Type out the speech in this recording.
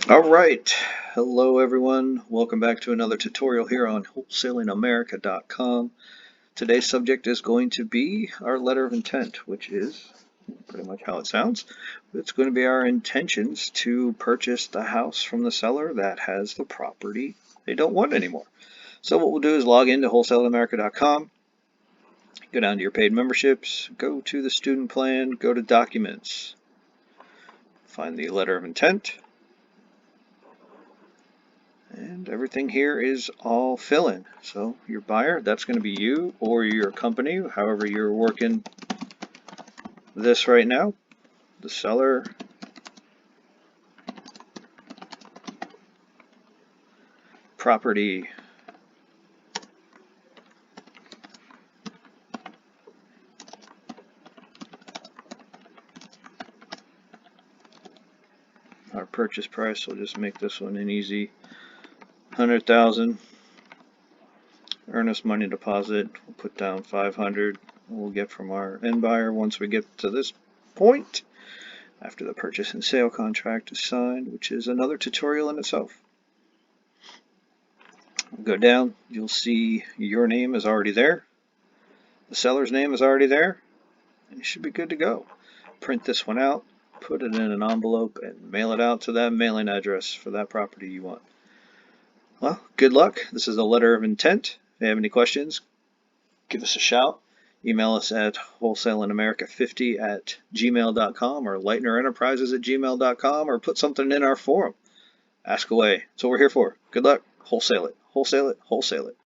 All right. Hello, everyone. Welcome back to another tutorial here on WholesalingAmerica.com. Today's subject is going to be our letter of intent, which is pretty much how it sounds. It's going to be our intentions to purchase the house from the seller that has the property they don't want anymore. So what we'll do is log into WholesalingAmerica.com, go down to your paid memberships, go to the student plan, go to documents, find the letter of intent. And everything here is all fill-in. So your buyer, that's going to be you or your company, however you're working this right now. The seller, property, our purchase price. We'll just make this one an easy 100,000. Earnest money deposit. We'll put down 500. We'll get from our end buyer once we get to this point, after the purchase and sale contract is signed, which is another tutorial in itself. Go down, you'll see your name is already there. The seller's name is already there. And you should be good to go. Print this one out, put it in an envelope, and mail it out to that mailing address for that property you want. Well, good luck. This is a letter of intent. If you have any questions, give us a shout. Email us at wholesalingamerica50@gmail.com or lightnerenterprises@gmail.com, or put something in our forum. Ask away. That's what we're here for. Good luck. Wholesale it. Wholesale it. Wholesale it.